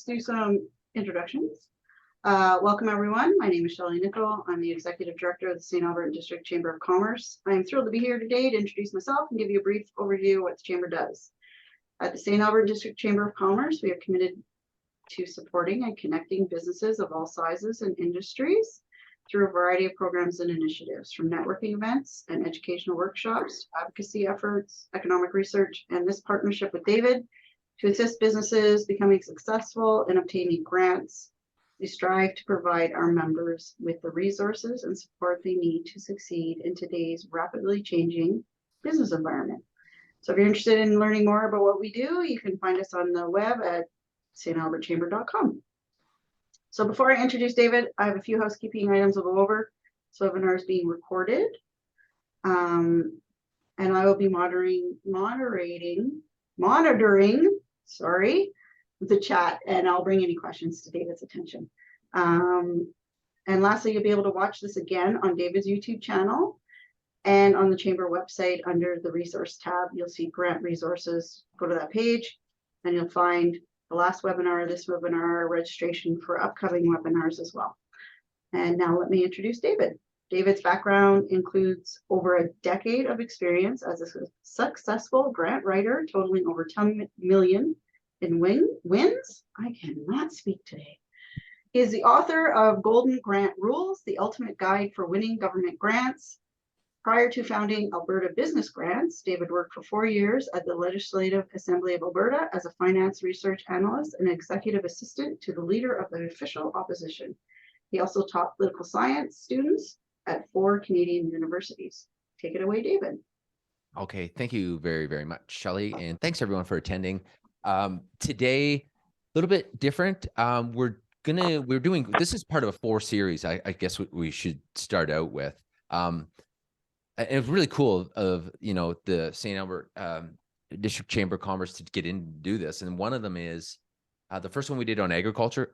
do some introductions. Welcome everyone. My name is Shelley Nicol. I'm the Executive Director of the St. Albert District Chamber of Commerce. I am thrilled to be here today to introduce myself and give you a brief overview of what the Chamber does. At the St. Albert District Chamber of Commerce, we are committed to supporting and connecting businesses of all sizes and industries through a variety of programs and initiatives, from networking events and educational workshops, advocacy efforts, economic research, and this partnership with David to assist businesses becoming successful in obtaining grants. We strive to provide our members with the resources and support they need to succeed in today's rapidly changing business environment. So if you're interested in learning more about what we do, you can find us on the web at stalbertchamber.com. So before I introduce David, I have a few housekeeping items to go over. This webinar is being recorded. And I will be monitoring the chat, and I'll bring any questions to David's attention. And lastly, you'll be able to watch this again on David's YouTube channel and on the Chamber website under the resource tab. You'll see grant resources. Go to that page and you'll find the last webinar, this webinar, registration for upcoming webinars as well. And now let me introduce David. David's background includes over a decade of experience as a successful grant writer, totaling over 10 million in wins. I cannot speak today. He is the author of Golden Grant Rules, the ultimate guide for winning government grants. Prior to founding Alberta Business Grants, David worked for 4 years at the Legislative Assembly of Alberta as a finance research analyst and executive assistant to the leader of the official opposition. He also taught political science students at 4 Canadian universities. Take it away, David. Okay, thank you very, very much, Shelley, and thanks everyone for attending. Today, a little bit different. We're doing, this is part of a 4 series. I guess we should start out with. It was really cool of, the St. Albert District Chamber of Commerce to get in and do this. And one of them is the first one we did on agriculture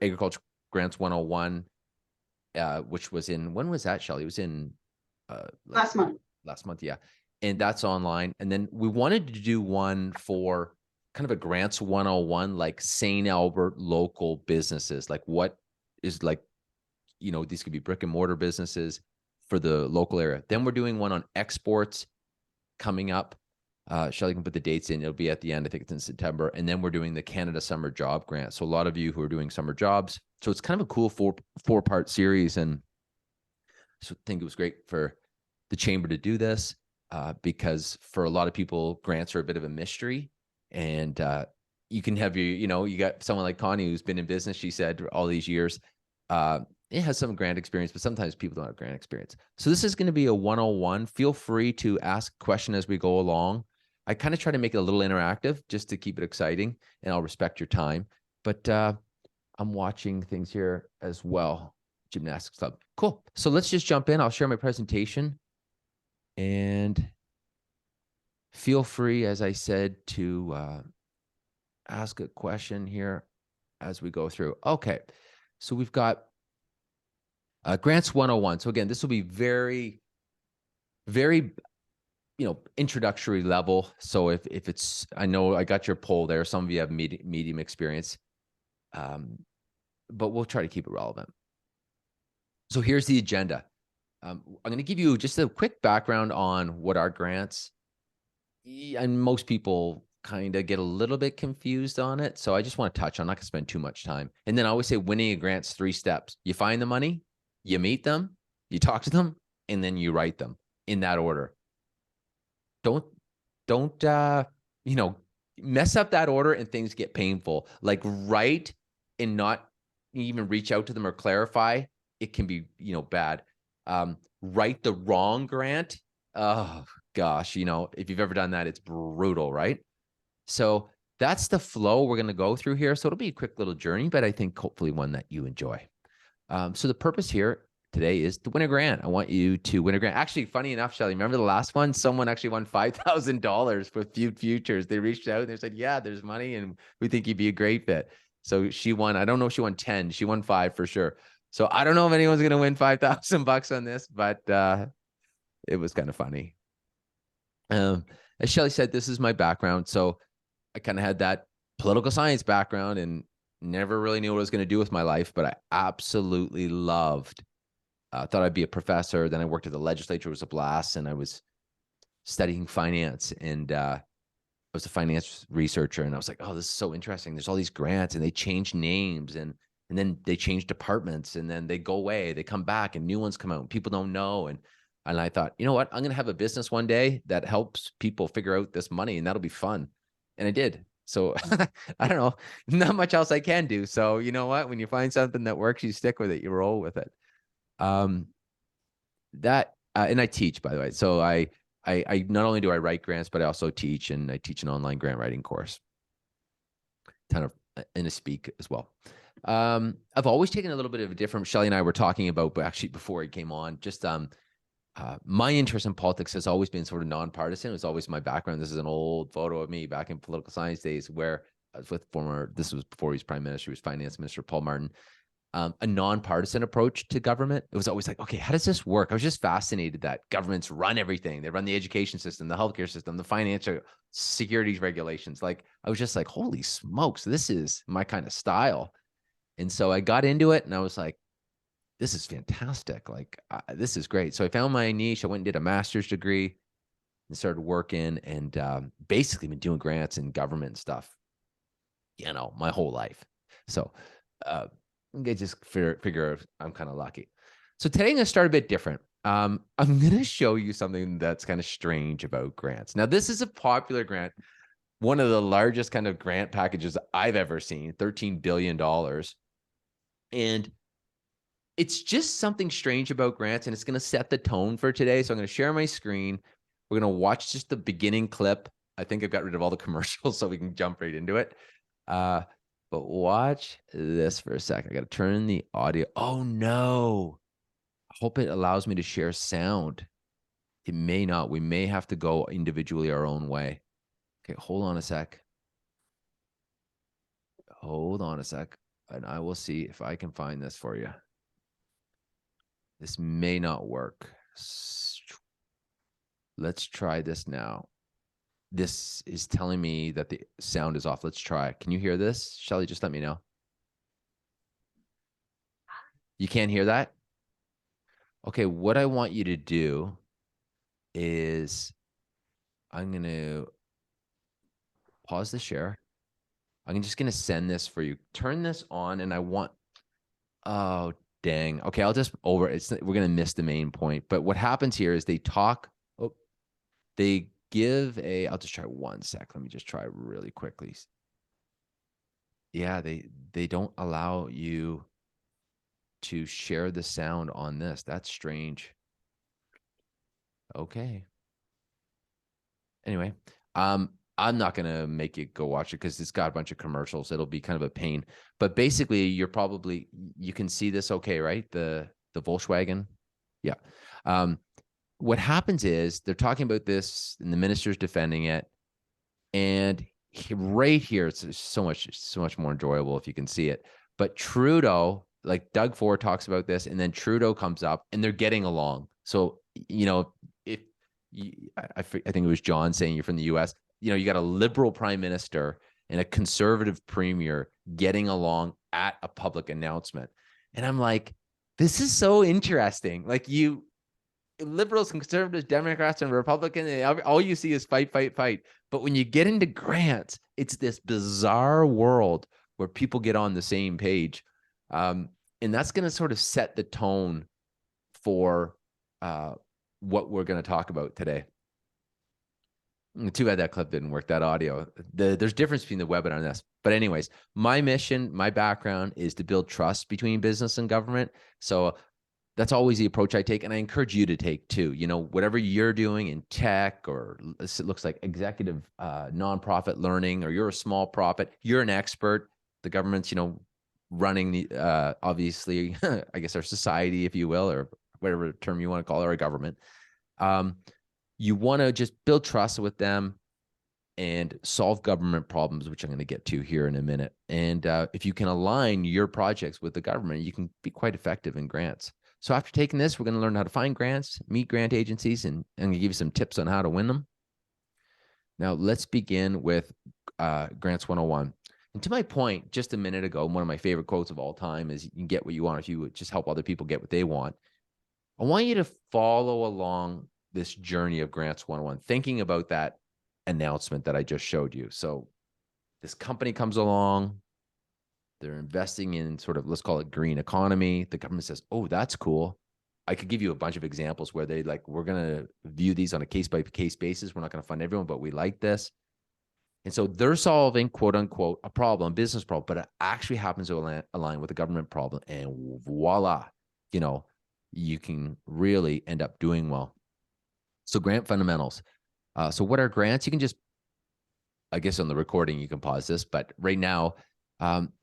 grants 101, which was in, when was that, Shelley? It was in last month. Last month, yeah. And that's online. And then we wanted to do one for kind of a grants 101, like St. Albert local businesses, like what is like, these could be brick and mortar businesses for the local area. Then we're doing one on exports coming up. Shelley can put the dates in. It'll be at the end. I think it's in September. And then we're doing the Canada Summer Job Grant. So a lot of you who are doing summer jobs. So it's kind of a cool four-part series. And so I think it was great for the Chamber to do this because for a lot of people, grants are a bit of a mystery. And you can have you got someone like Connie who's been in business, she said, all these years. It has some grant experience, but sometimes people don't have grant experience. So this is going to be a 101. Feel free to ask a question as we go along. I kind of try to make it a little interactive just to keep it exciting, and I'll respect your time. But I'm watching things here as well. Gymnastics Club. Cool. So let's just jump in. I'll share my presentation. And feel free, as I said, to ask a question here as we go through. Okay. So we've got grants 101. So again, this will be very, very, introductory level. So if it's, I know I got your poll there. Some of you have medium experience, but we'll try to keep it relevant. So here's the agenda. I'm going to give you just a quick background on what are grants. And most people kind of get a little bit confused on it. So I just want to touch on, I'm not going to spend too much time. And then I always say winning a grant's 3 steps. You find the money, you meet them, you talk to them, and then you write them in that order. Don't mess up that order and things get painful. Like write and not even reach out to them or clarify. It can be, bad. Write the wrong grant. Oh gosh, if you've ever done that, it's brutal, right? So that's the flow we're going to go through here. So it'll be a quick little journey, but I think hopefully one that you enjoy. So the purpose here today is to win a grant. I want you to win a grant. Actually, funny enough, Shelley, remember the last one? Someone actually won $5,000 for Feud Futures. They reached out and they said, yeah, there's money and we think you'd be a great fit. So she won, I don't know if she won 10, she won 5 for sure. So I don't know if anyone's going to win $5,000 on this, but it was kind of funny. As Shelley said, this is my background. So I kind of had that political science background and Never really knew what I was going to do with my life, but I absolutely loved. Thought I'd be a professor. Then I worked at the legislature. It was a blast, and I was studying finance, and I was a finance researcher, and I was like, oh, this is so interesting. There's all these grants, and they change names, and then they change departments, and then they go away. They come back, and new ones come out. And people don't know, and I thought, you know what? I'm going to have a business one day that helps people figure out this money, and that'll be fun. And I did. So I don't know, not much else I can do. So you know what? When you find something that works, you stick with it. You roll with it. And I teach, by the way. So I not only do I write grants, but I also teach, and I teach an online grant writing course. Kind of in a speak as well. I've always taken a little bit of a different. Shelley and I were talking about, but actually before he came on, just my interest in politics has always been sort of nonpartisan. It was always my background. This is an old photo of me back in political science days, where I was with this was before he was prime minister, he was finance minister, Paul Martin. A nonpartisan approach to government. It was always like, okay, how does this work? I was just fascinated that governments run everything. They run the education system, the healthcare system, the financial securities regulations. Like, I was just like, holy smokes, this is my kind of style. And so I got into it, and I was like, this is fantastic. Like, this is great. So I found my niche. I went and did a master's degree and started working, and basically been doing grants and government stuff, you know, my whole life. So, I just figure I'm kind of lucky. So today I'm going to start a bit different. I'm going to show you something that's kind of strange about grants. Now, this is a popular grant, one of the largest kind of grant packages I've ever seen, $13 billion. And it's just something strange about grants, and it's going to set the tone for today. So I'm going to share my screen. We're going to watch just the beginning clip. I think I've got rid of all the commercials so we can jump right into it. But watch this for a second. I got to turn the audio. Oh, no. I hope it allows me to share sound. It may not. We may have to go individually our own way. Okay, hold on a sec. Hold on a sec. And I will see if I can find this for you. This may not work. Let's try this now. This is telling me that the sound is off. Let's try it. Can you hear this? Shelley, just let me know. You can't hear that? Okay, what I want you to do is I'm going to pause the share. I'm just going to send this for you. Turn this on, and I want, oh, dang. Okay, I'll just we're going to miss the main point. But what happens here is they talk, they give I'll just try one sec. Let me just try really quickly. Yeah, they don't allow you to share the sound on this. That's strange. Okay. Anyway, I'm not going to make you go watch it because it's got a bunch of commercials. It'll be kind of a pain. But basically, you can see this okay, right? The Volkswagen. Yeah. What happens is they're talking about this, and the minister's defending it. And right here, it's so much more enjoyable if you can see it. But Trudeau, like Doug Ford talks about this, and then Trudeau comes up, and they're getting along. So, you know, I think it was John saying you're from the US, you know, you got a liberal prime minister and a conservative premier getting along at a public announcement. And I'm like, this is so interesting. Like, liberals, conservatives, Democrats, and Republicans, all you see is fight, fight, fight. But when you get into grants, it's this bizarre world where people get on the same page. And that's going to sort of set the tone for what we're going to talk about today. Too bad that clip didn't work, that audio. There's difference between the webinar and this. But anyways, my mission, my background is to build trust between business and government. So that's always the approach I take, and I encourage you to take too. You know, whatever you're doing in tech, or it looks like executive nonprofit learning, or you're a small profit, you're an expert. The government's, you know, running the obviously, I guess, our society, if you will, or whatever term you want to call it, our government. You want to just build trust with them and solve government problems, which I'm going to get to here in a minute. And if you can align your projects with the government, you can be quite effective in grants. So after taking this, we're going to learn how to find grants, meet grant agencies, and I'm going to give you some tips on how to win them. Now, let's begin with Grants 101. And to my point just a minute ago, one of my favorite quotes of all time is, you can get what you want if you would just help other people get what they want. I want you to follow along this journey of Grants 101, thinking about that announcement that I just showed you. So this company comes along, they're investing in sort of, let's call it green economy. The government says, oh, that's cool. I could give you a bunch of examples where they like, we're going to view these on a case by case basis. We're not going to fund everyone, but we like this. And so they're solving, quote unquote, a problem, business problem, but it actually happens to align with a government problem. And voila, you can really end up doing well. So grant fundamentals. So what are grants? You can just, I guess on the recording, you can pause this, but right now,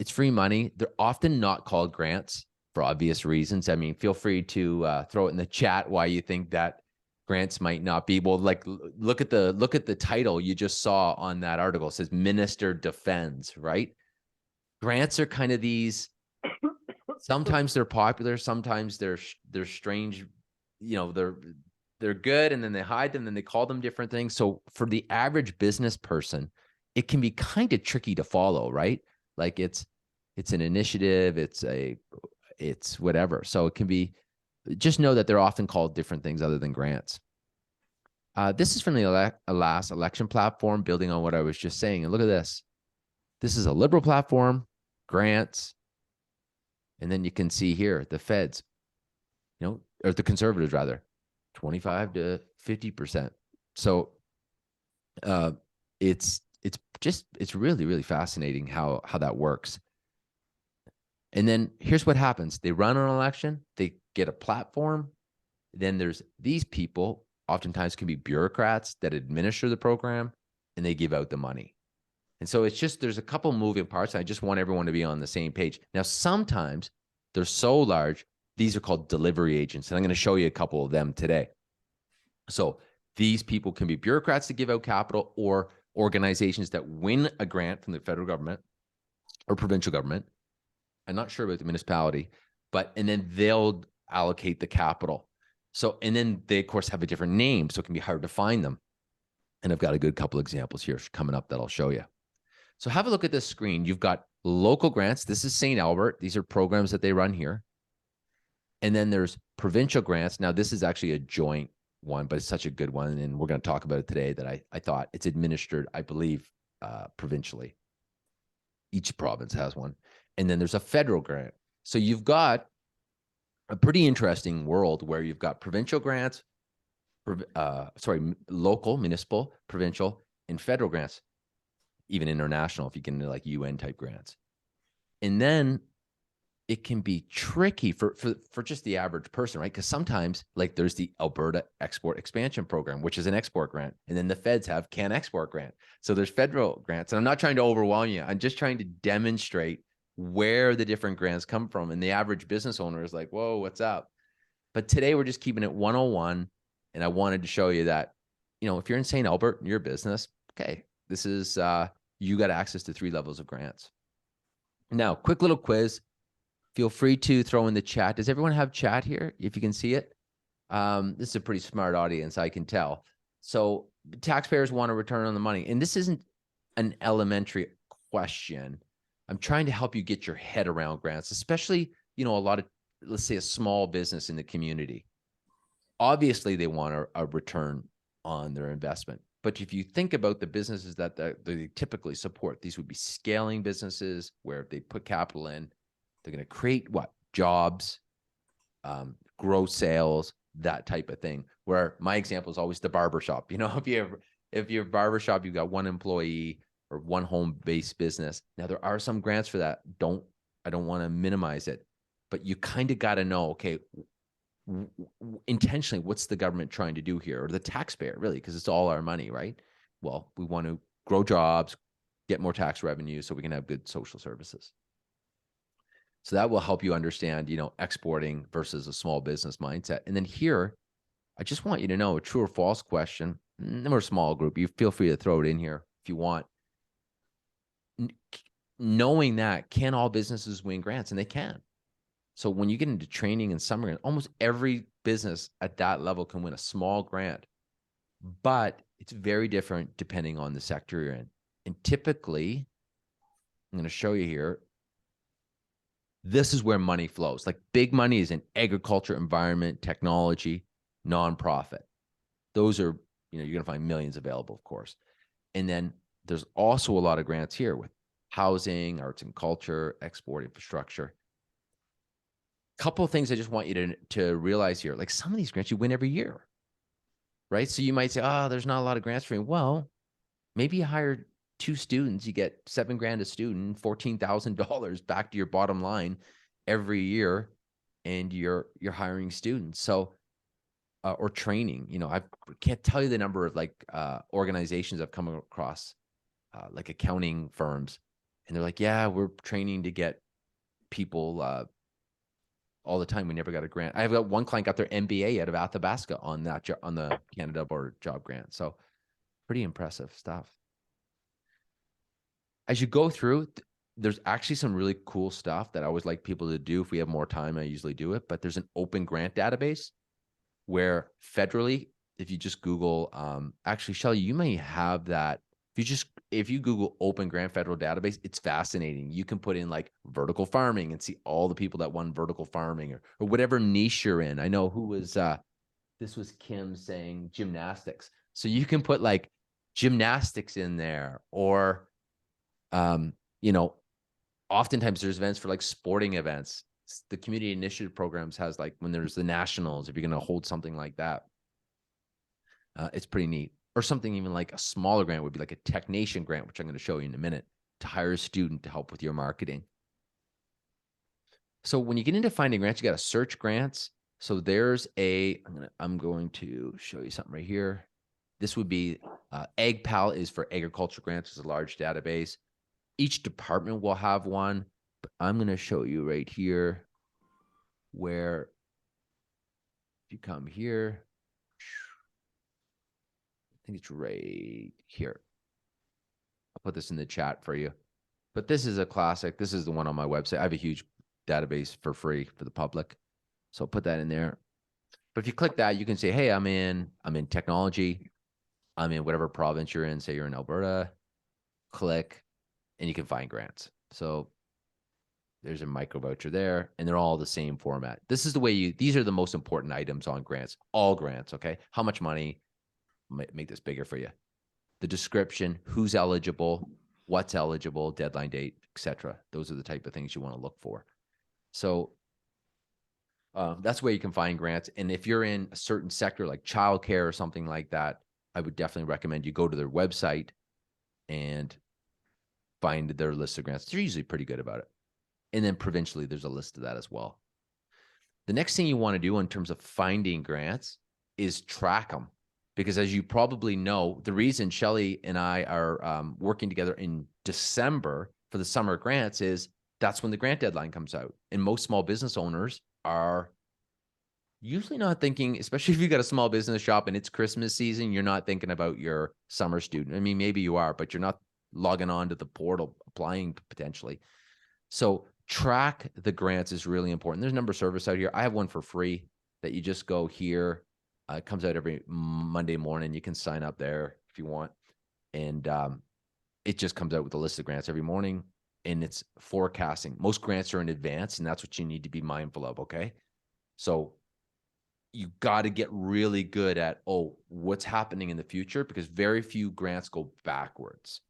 it's free money. They're often not called grants for obvious reasons. I mean, feel free to throw it in the chat why you think that grants might not be. Well, like look at the title you just saw on that article. It says Minister Defends, right? Grants are kind of these, sometimes they're popular, sometimes they're strange, they're good, and then they hide them, then they call them different things. So for the average business person, it can be kind of tricky to follow, right? Like it's an initiative, it's whatever. So it can be, just know that they're often called different things other than grants. This is from the last election platform, building on what I was just saying. And look at this. This is a liberal platform, grants. And then you can see here, the feds, or the conservatives rather, 25 to 50%. So it's really, really fascinating how that works. And then here's what happens. They run an election, they get a platform. Then there's these people, oftentimes can be bureaucrats that administer the program, and they give out the money. And so it's just, there's a couple moving parts. I just want everyone to be on the same page. Now, sometimes they're so large, these are called delivery agents. And I'm going to show you a couple of them today. So these people can be bureaucrats that give out capital, or organizations that win a grant from the federal government or provincial government. I'm not sure about the municipality, and then they'll allocate the capital. So, and then they, of course, have a different name, so it can be hard to find them. And I've got a good couple examples here coming up that I'll show you. So have a look at this screen. You've got local grants. This is St. Albert. These are programs that they run here. And then there's provincial grants. Now, this is actually a joint one, but it's such a good one. And we're going to talk about it today that I thought it's administered, I believe, provincially. Each province has one. And then there's a federal grant. So you've got a pretty interesting world where you've got provincial grants, local, municipal, provincial, and federal grants, even international if you get into like UN type grants. And then it can be tricky for just the average person, right? Because sometimes, like, there's the Alberta Export Expansion Program, which is an export grant, and then the feds have Can Export Grant. So there's federal grants, and I'm not trying to overwhelm you. I'm just trying to demonstrate where the different grants come from, and the average business owner is like, "Whoa, what's up?" But today we're just keeping it 101, and I wanted to show you that, if you're in St. Albert and you're a business, okay, this is you got access to 3 levels of grants. Now, quick little quiz. Feel free to throw in the chat. Does everyone have chat here, if you can see it? This is a pretty smart audience, I can tell. So taxpayers want a return on the money. And this isn't an elementary question. I'm trying to help you get your head around grants, especially, a lot of, let's say, a small business in the community. Obviously, they want a return on their investment. But if you think about the businesses that they typically support, these would be scaling businesses where they put capital in. They're going to create what? Jobs, grow sales, that type of thing. Where my example is always the barbershop. If you're a barbershop, you've got one employee or one home-based business. Now, there are some grants for that. I don't want to minimize it, but you kind of got to know, okay, intentionally, what's the government trying to do here, or the taxpayer, really, because it's all our money, right? Well, we want to grow jobs, get more tax revenue so we can have good social services. So that will help you understand, exporting versus a small business mindset. And then here, I just want you to know a true or false question. We're a small group. You feel free to throw it in here if you want. Knowing that, can all businesses win grants? And they can. So when you get into training and summer grant, almost every business at that level can win a small grant. But it's very different depending on the sector you're in. And typically, I'm going to show you here. This is where money flows. Like big money is in agriculture, environment, technology, nonprofit. Those are, you're going to find millions available, of course. And then there's also a lot of grants here with housing, arts and culture, export infrastructure. Couple of things I just want you to realize here. Like some of these grants you win every year, right? So you might say, oh, there's not a lot of grants for me. Well, maybe you hire 2 students, you get $7,000 a student, $14,000 back to your bottom line every year, and you're hiring students. So, or training, I can't tell you the number of like organizations I've come across, like accounting firms, and they're like, yeah, we're training to get people all the time. We never got a grant. I've got one client got their MBA out of Athabasca on that on the Canada Border Job Grant. So pretty impressive stuff. As you go through, there's actually some really cool stuff that I always like people to do. If we have more time, I usually do it, but there's an open grant database where federally, if you just Google, actually, Shelly, you may have that. If you Google open grant federal database, it's fascinating. You can put in like vertical farming and see all the people that won vertical farming or whatever niche you're in. I know who was, this was Kim saying gymnastics. So you can put like gymnastics in there, or, oftentimes there's events for like sporting events. The community initiative programs has like when there's the nationals, if you're going to hold something like that, it's pretty neat. Or something even like a smaller grant would be like a Technation grant, which I'm going to show you in a minute, to hire a student to help with your marketing. So when you get into finding grants, you got to search grants. So there's I'm going to show you something right here. This would be AgPal is for agriculture grants. It's a large database. Each department will have one, but I'm going to show you right here where if you come here, I think it's right here. I'll put this in the chat for you. But this is a classic. This is the one on my website. I have a huge database for free for the public. So I'll put that in there. But if you click that, you can say, hey, I'm in technology. I'm in whatever province you're in. Say you're in Alberta. Click, and you can find grants. So there's a micro voucher there, and they're all the same format. This is the way these are the most important items on grants, all grants, okay? How much money, make this bigger for you. The description, who's eligible, what's eligible, deadline date, etc. Those are the type of things you want to look for. So that's where you can find grants. And if you're in a certain sector like childcare or something like that, I would definitely recommend you go to their website and find their list of grants. They're usually pretty good about it. And then provincially, there's a list of that as well. The next thing you want to do in terms of finding grants is track them. Because as you probably know, the reason Shelly and I are working together in December for the summer grants is that's when the grant deadline comes out. And most small business owners are usually not thinking, especially if you got a small business shop and it's Christmas season, you're not thinking about your summer student. I mean, maybe you are, but you're not logging on to the portal, applying potentially. So track the grants is really important. There's a number of service out here. I have one for free that you just go here. It comes out every Monday morning. You can sign up there if you want. And it just comes out with a list of grants every morning, and it's forecasting. Most grants are in advance, and that's what you need to be mindful of, okay? So you got to get really good at, what's happening in the future, because very few grants go backwards.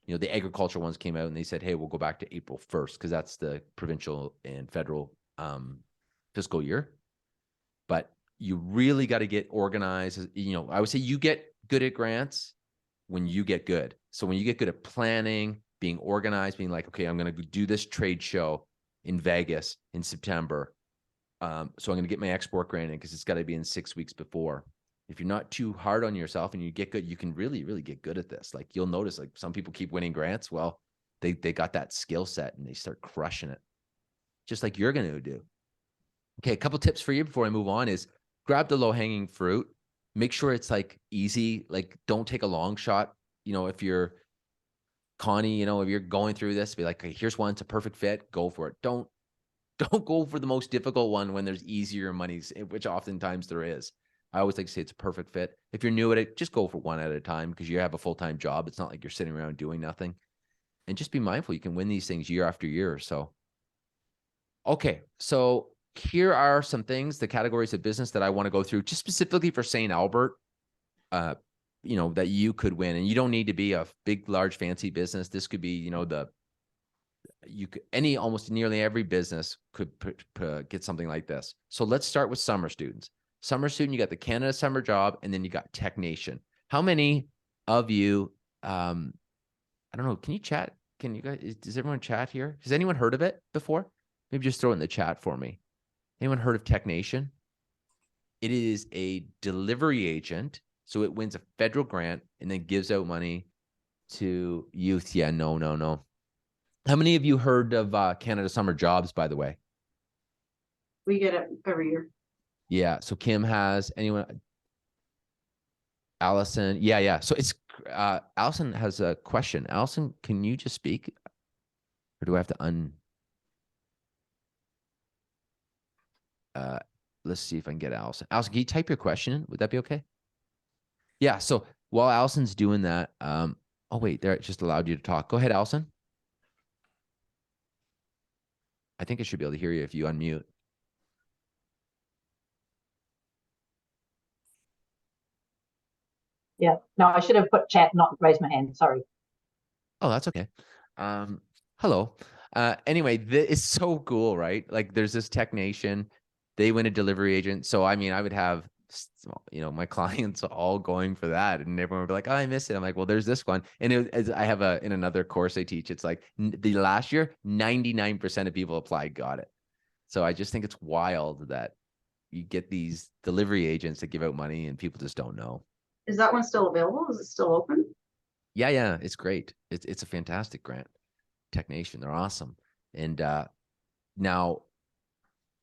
The agriculture ones came out and they said, hey, we'll go back to April 1st because that's the provincial and federal fiscal year. But you really got to get organized. I would say you get good at grants when you get good. So when you get good at planning, being organized, being like, okay, I'm going to do this trade show in Vegas in September. So I'm going to get my export grant in because it's got to be in 6 weeks before. If you're not too hard on yourself and you get good, you can really, really get good at this. Like you'll notice, like some people keep winning grants. Well, they got that skill set and they start crushing it, just like you're going to do. Okay, a couple tips for you before I move on is grab the low hanging fruit. Make sure it's like easy. Like don't take a long shot. If you're Connie, if you're going through this, be like, okay, here's one, it's a perfect fit. Go for it. Don't go for the most difficult one when there's easier monies, which oftentimes there is. I always like to say it's a perfect fit. If you're new at it, just go for one at a time because you have a full-time job. It's not like you're sitting around doing nothing. and just be mindful. You can win these things year after year. So, okay. So here are some things, the categories of business that I want to go through just specifically for St. Albert, you know, that you could win. And you don't need to be a big, large, fancy business. This could be, you know, you could, almost nearly every business could get something like this. So let's start with summer students. Summer student, you got the Canada Summer Job, and then you got Technation. How many of you, I don't know, can you chat? Can you guys, does everyone chat here? Has anyone heard of it before? Maybe just throw it in the chat for me. Anyone heard of Technation? It is a delivery agent. So it wins a federal grant and then gives out money to youth. Yeah, no. How many of you heard of Canada Summer Jobs, by the way? We get it every year. Yeah. So Kim has, anyone? Allison. Yeah. So it's, Allison has a question. Allison, can you just speak? Or do I have to let's see if I can get Allison. Allison, can you type your question in? Would that be okay? Yeah. So while Allison's doing that, oh wait, there, it just allowed you to talk. Go ahead, Allison. I think I should be able to hear you if you unmute. Yeah, no, I should have put chat, not raise my hand. Sorry. Oh, that's okay. Hello. Anyway, it's so cool, right? Like there's this Technation, they win a delivery agent. So, I mean, I would have, you know, my clients all going for that, and everyone would be like, oh, I missed it. I'm like, well, there's this one. And I have in another course I teach, it's like the last year, 99% of people applied, got it. So I just think it's wild that you get these delivery agents that give out money and people just don't know. Is that one still available? Is it still open? Yeah, it's great. It's a fantastic grant. Technation, they're awesome. And now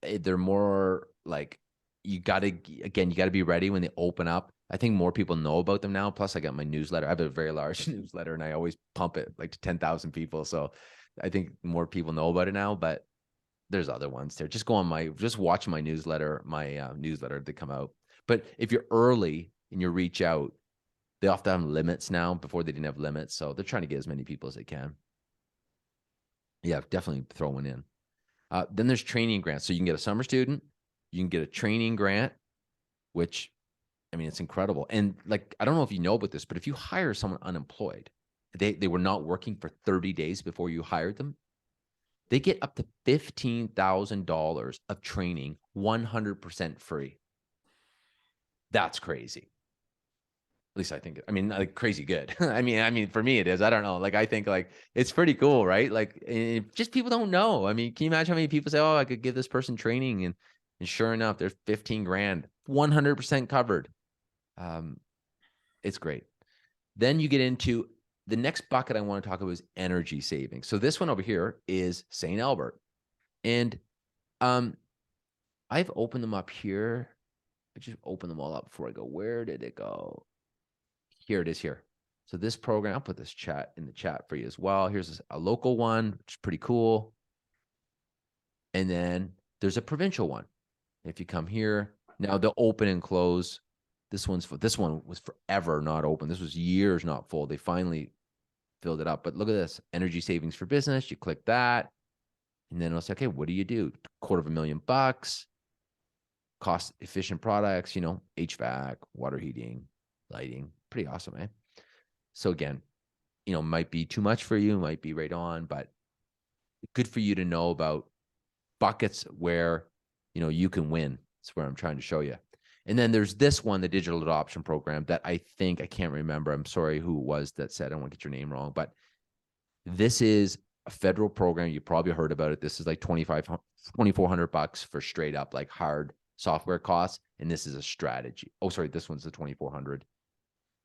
they're more like, you gotta be ready when they open up. I think more people know about them now. Plus I got my newsletter. I have a very large newsletter and I always pump it like to 10,000 people. So I think more people know about it now, but there's other ones there. Just watch my newsletter, they come out. But if you're early and you reach out, they often have limits now. Before they didn't have limits. So they're trying to get as many people as they can. Yeah, definitely throw one in. Then there's training grants. So you can get a summer student, you can get a training grant, which, I mean, it's incredible. And like, I don't know if you know about this, but if you hire someone unemployed, they were not working for 30 days before you hired them, they get up to $15,000 of training, 100% free. That's crazy. At least I think, I mean, like crazy good. I mean, for me it is. I don't know. Like, I think like it's pretty cool, right? Like, just people don't know. I mean, can you imagine how many people say, oh, I could give this person training, and sure enough, there's 15 grand, 100% covered. It's great. Then you get into the next bucket I want to talk about is energy savings. So this one over here is St. Albert. And I've opened them up here. I just opened them all up before I go. Where did it go? Here it is here. So this program, I'll put this chat in the chat for you as well. Here's a local one, which is pretty cool. And then there's a provincial one. If you come here, now they'll open and close. This one was forever not open. This was years not full. They finally filled it up. But look at this, energy savings for business. You click that, and then it'll say, okay, what do you do? $250,000, cost efficient products, you know, HVAC, water heating, lighting. Pretty awesome, eh? So again, you know, might be too much for you, might be right on, but good for you to know about buckets where, you know, you can win. That's where I'm trying to show you. And then there's this one, the digital adoption program, that I can't remember. I'm sorry who it was that said, I don't want to get your name wrong, but this is a federal program. You probably heard about it. This is like $2,400 for straight up like hard software costs. And this is a strategy. Oh, sorry. This one's the 2,400.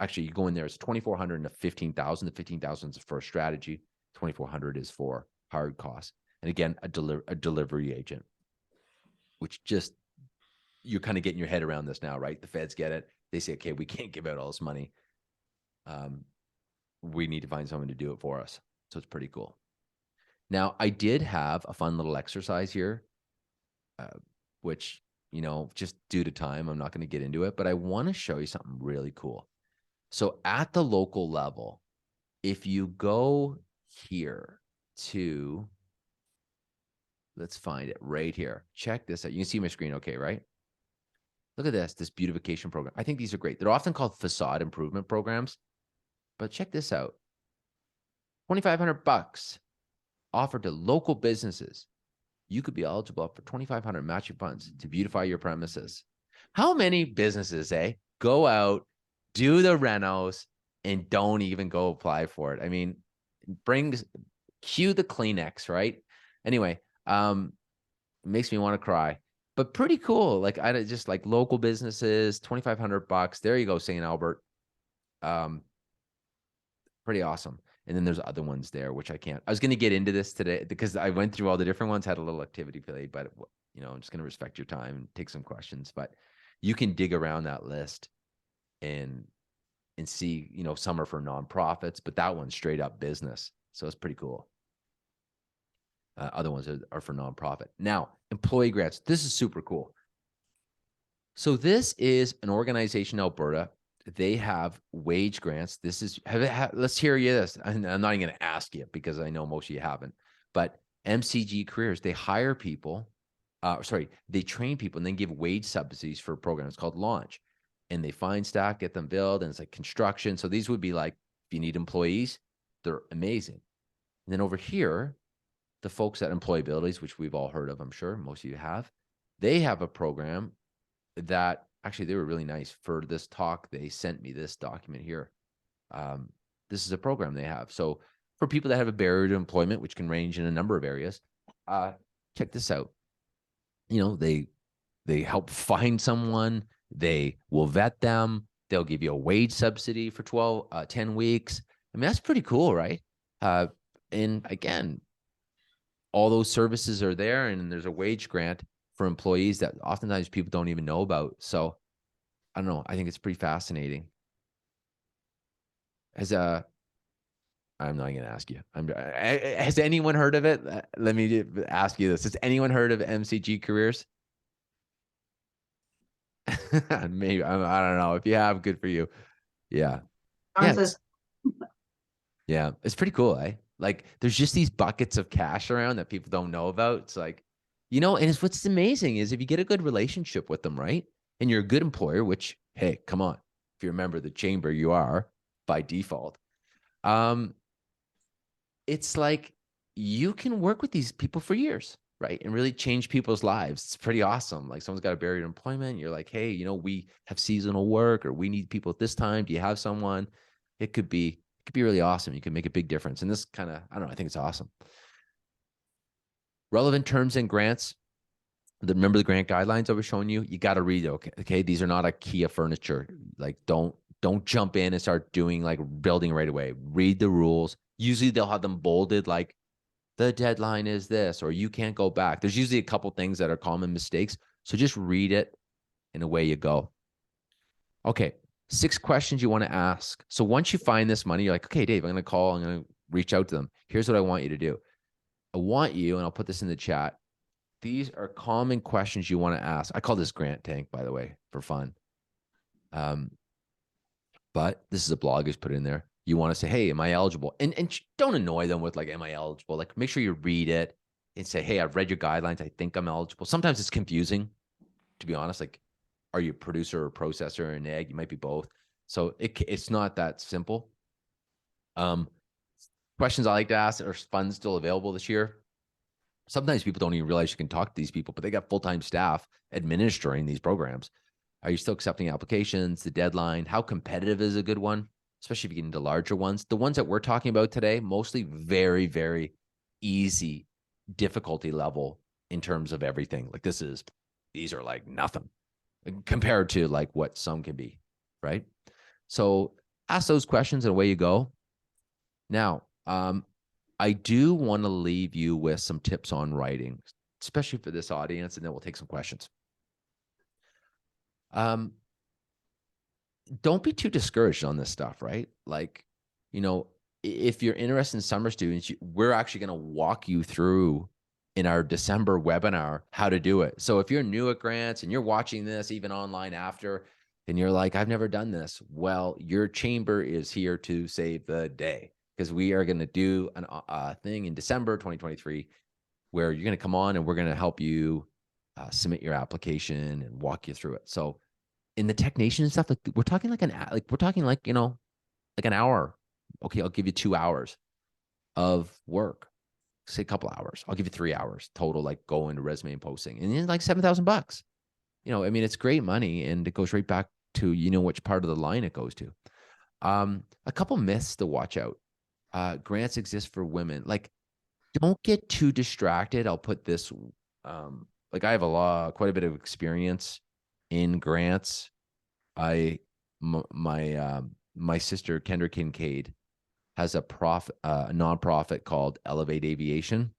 Actually, you go in there, it's 2,400 and the 15,000. The 15,000 is for a strategy. 2,400 is for hard costs. And again, a delivery agent, which just, you're kind of getting your head around this now, right? The feds get it. They say, okay, we can't give out all this money. We need to find someone to do it for us. So it's pretty cool. Now, I did have a fun little exercise here, which, you know, just due to time, I'm not going to get into it, but I want to show you something really cool. So at the local level, if you go here to, let's find it right here. Check this out. You can see my screen okay, right? Look at this beautification program. I think these are great. They're often called facade improvement programs, but check this out. $2,500 offered to local businesses. You could be eligible for $2,500 matching funds to beautify your premises. How many businesses, go out, do the renos, and don't even go apply for it? I mean, cue the Kleenex, right? Anyway, it makes me want to cry, but pretty cool. Like, I just like local businesses, $2,500. There you go, St. Albert. Pretty awesome. And then there's other ones there, which I was going to get into this today because I went through all the different ones, had a little activity played, but I'm just going to respect your time and take some questions, but you can dig around that list and see, some are for nonprofits, but that one's straight up business. So it's pretty cool. Other ones are for nonprofit. Now, employee grants. This is super cool. So this is an organization in Alberta. They have wage grants. This is, let's hear you this. I'm not even going to ask you because I know most of you haven't, but MCG Careers, they hire people, they train people and then give wage subsidies for a program. It's called Launch. And they find staff, get them billed, and it's like construction. So these would be like, if you need employees, they're amazing. And then over here, the folks at Employabilities, which we've all heard of, I'm sure most of you have, they have a program that actually they were really nice. For this talk, they sent me this document here. This is a program they have. So for people that have a barrier to employment, which can range in a number of areas, check this out. They help find someone, they will vet them, they'll give you a wage subsidy for 10 weeks. I mean, that's pretty cool, right? And again, all those services are there, and there's a wage grant for employees that oftentimes people don't even know about. So I don't know. I think it's pretty fascinating. I'm not going to ask you. Has anyone heard of it? Let me ask you this. Has anyone heard of MCG Careers? Maybe. I don't know. If you have, good for you. Yeah. Yeah. It's pretty cool, eh? Like, there's just these buckets of cash around that people don't know about. It's like, and what's amazing is if you get a good relationship with them, right? And you're a good employer, which, hey, come on. If you remember the chamber, you are by default. It's like you can work with these people for years, right? And really change people's lives. It's pretty awesome. Like, someone's got a barrier to employment. You're like, hey, we have seasonal work, or we need people at this time. Do you have someone? It could be really awesome. You can make a big difference. And this kind of, I don't know, I think it's awesome. Relevant terms and grants. Remember the grant guidelines I was showing you? You got to read it. Okay. These are not IKEA furniture. Like, don't jump in and start doing like building right away. Read the rules. Usually they'll have them bolded, like the deadline is this, or you can't go back. There's usually a couple things that are common mistakes. So just read it and away you go. Okay. 6 questions you want to ask. So once you find this money, you're like, okay, Dave, I'm going to call. I'm going to reach out to them. Here's what I want you to do. I want you, and I'll put this in the chat. These are common questions you want to ask. I call this Grant Tank, by the way, for fun. But this is a blog is put in there. You want to say, hey, am I eligible? And don't annoy them with like, am I eligible? Like, make sure you read it and say, hey, I've read your guidelines. I think I'm eligible. Sometimes it's confusing, to be honest. Like, are you a producer or processor or an egg? You might be both. So it's not that simple. Questions I like to ask: are funds still available this year? Sometimes people don't even realize you can talk to these people, but they got full-time staff administering these programs. Are you still accepting applications? The deadline? How competitive is a good one? Especially if you get into larger ones. The ones that we're talking about today, mostly very, very easy difficulty level in terms of everything. Like, these are like nothing compared to like what some can be, right? So ask those questions and away you go. Now, I do want to leave you with some tips on writing, especially for this audience, and then we'll take some questions. Don't be too discouraged on this stuff, right? Like, if you're interested in summer students, we're actually going to walk you through in our December webinar how to do it. So if you're new at grants and you're watching this even online after, and you're like, I've never done this. Well, your chamber is here to save the day. because we are going to do a thing in December 2023 where you're going to come on and we're going to help you submit your application and walk you through it. So in the technician and stuff, like we're talking like you know, like an hour. Okay, I'll give you 2 hours of work. Say a couple hours. I'll give you 3 hours total, like going to resume and posting, and then like $7,000. You know, I mean, it's great money, and it goes right back to, you know, which part of the line it goes to. A couple myths to watch out. Grants exist for women. Like, don't get too distracted. I'll put this, like I have quite a bit of experience in grants. My sister, Kendra Kincade, has a nonprofit called Elevate Aviation.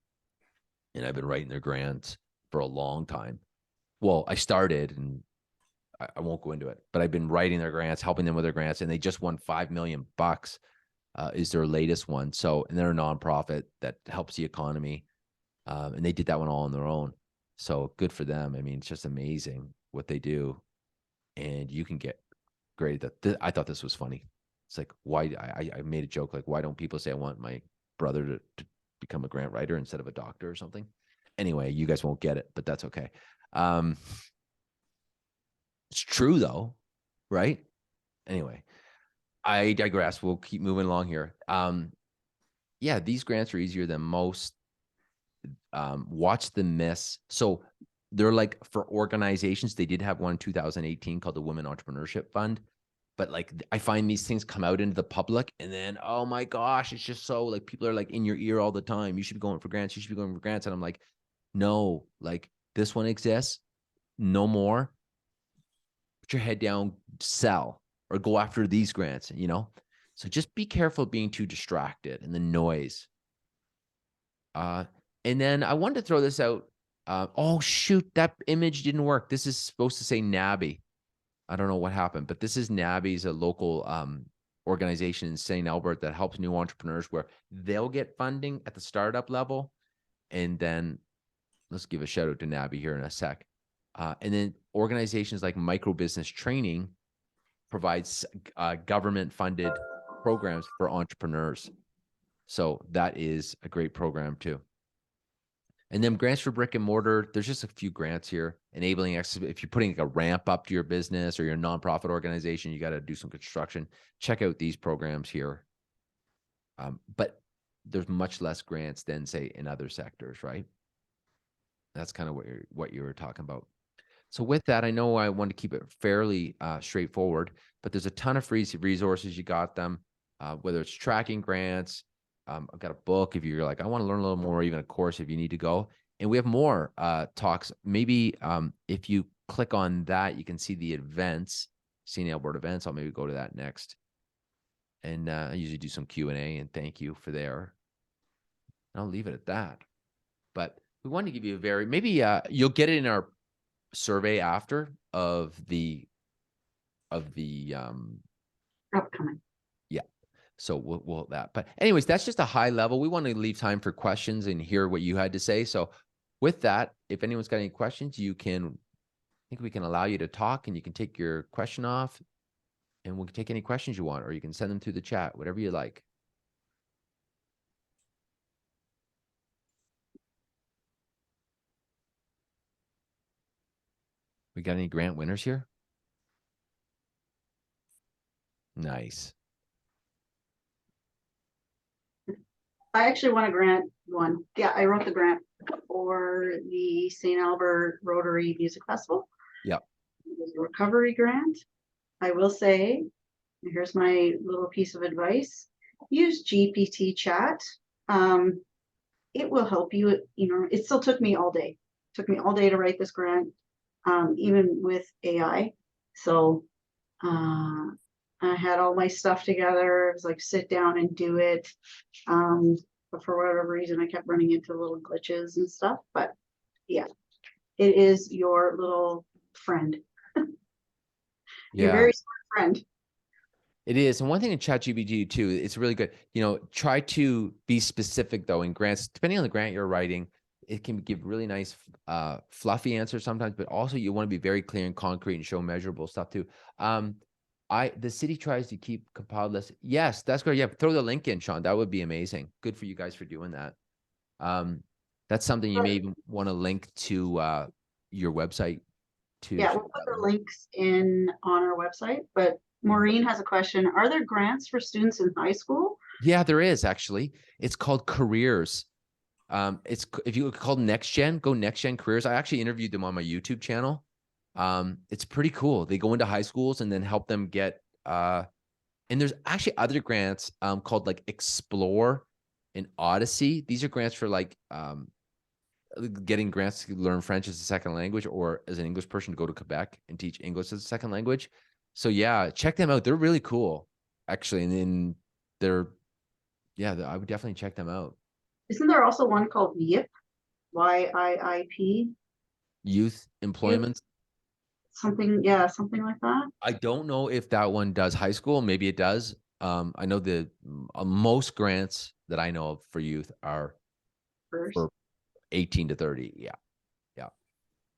And I've been writing their grants for a long time. Well, I started, and I won't go into it, but I've been writing their grants, helping them with their grants, and they just won $5 million is their latest one. So, and they're a nonprofit that helps the economy. And they did that one all on their own. So good for them. I mean, it's just amazing what they do. And you can get great. I thought this was funny. It's like, why I made a joke, like, why don't people say I want my brother to become a grant writer instead of a doctor or something? Anyway, you guys won't get it, but that's okay. It's true though, right? Anyway, I digress. We'll keep moving along here. Yeah, these grants are easier than most. Watch the miss. So they're like for organizations. They did have one in 2018 called the Women Entrepreneurship Fund. But like, I find these things come out into the public, and then, oh my gosh, it's just so like people are like in your ear all the time. You should be going for grants. You should be going for grants. And I'm like, no, like this one exists. No more. Put your head down, sell, or go after these grants, you know? So just be careful being too distracted and the noise. And then I wanted to throw this out. Oh, shoot, that image didn't work. This is supposed to say NABI. I don't know what happened, but this is NABI's, a local organization in St. Albert that helps new entrepreneurs where they'll get funding at the startup level. And then let's give a shout out to NABI here in a sec. And then organizations like Micro Business Training provides government funded programs for entrepreneurs. So that is a great program too. And then grants for brick and mortar, there's just a few grants here enabling, if you're putting like a ramp up to your business or your nonprofit organization, you got to do some construction, check out these programs here. But there's much less grants than say in other sectors, right? That's kind of what you were talking about. So with that, I know I want to keep it fairly straightforward, but there's a ton of free resources. You got them, whether it's tracking grants. I've got a book if you're like, I want to learn a little more, even a course if you need to go. And we have more talks. Maybe if you click on that, you can see the events, St. Albert events. I'll maybe go to that next. And I usually do some Q&A and thank you for there. I'll leave it at that. But we want to give you a very, maybe you'll get it in our survey after of the Upcoming. Yeah. So we'll that. But anyways, that's just a high level. We want to leave time for questions and hear what you had to say. So with that, if anyone's got any questions, I think we can allow you to talk and you can take your question off and we'll take any questions you want, or you can send them through the chat, whatever you like. We got any grant winners here? Nice. I actually won a grant one. Yeah, I wrote the grant for the St. Albert Rotary Music Festival. Yep. It was a recovery grant. I will say, here's my little piece of advice. Use GPT chat. It will help you, you know, it still took me all day. It took me all day to write this grant, even with AI. So I had all my stuff together. It was like, sit down and do it. But for whatever reason, I kept running into little glitches and stuff. But yeah, it is your little friend. Your very smart friend. It is. And one thing in ChatGPT too, it's really good. You know, try to be specific though in grants, depending on the grant you're writing, it can give really nice, fluffy answers sometimes, but also you want to be very clear and concrete and show measurable stuff too. The city tries to keep compiled list. Yes, that's great. Yeah, throw the link in, Sean. That would be amazing. Good for you guys for doing that. That's something you may even want to link to your website too. Yeah, we'll put the links in on our website, but Maureen has a question. Are there grants for students in high school? Yeah, there is actually. It's called Careers. If you called Next Gen, go Next Gen Careers. I actually interviewed them on my YouTube channel. It's pretty cool. They go into high schools and then help them get and there's actually other grants called like Explore and Odyssey. These are grants for like getting grants to learn French as a second language, or as an English person to go to Quebec and teach English as a second language. So yeah, check them out. They're really cool, actually. And then I would definitely check them out. Isn't there also one called YIP? YIIP? Youth employment. Something like that. I don't know if that one does high school. Maybe it does. I know the most grants that I know of for youth are for 18 to 30. Yeah. Yeah.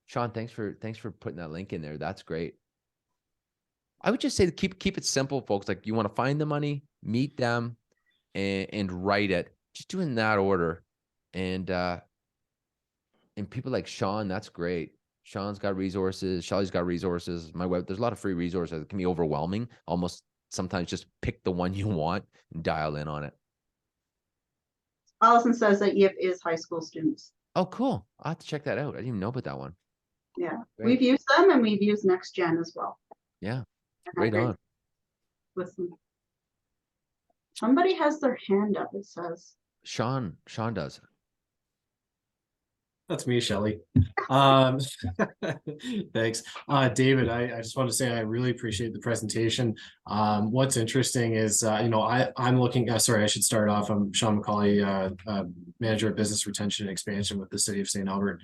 Sean, thanks for putting that link in there. That's great. I would just say keep it simple, folks. Like, you want to find the money, meet them, and write it. Just do it in that order. And people like Sean, that's great. Sean's got resources. Shelly's got resources. There's a lot of free resources. It can be overwhelming. Almost sometimes just pick the one you want and dial in on it. Allison says that YIP is high school students. Oh, cool. I'll have to check that out. I didn't even know about that one. Yeah. Great. We've used them, and we've used Next Gen as well. Yeah. Right on. Listen. Somebody has their hand up, it says. Sean does. That's me, Shelly. Thanks. David, I just want to say I really appreciate the presentation. What's interesting is, I'm looking, sorry, I should start off. I'm Sean McCauley, Manager of Business Retention and Expansion with the City of St. Albert.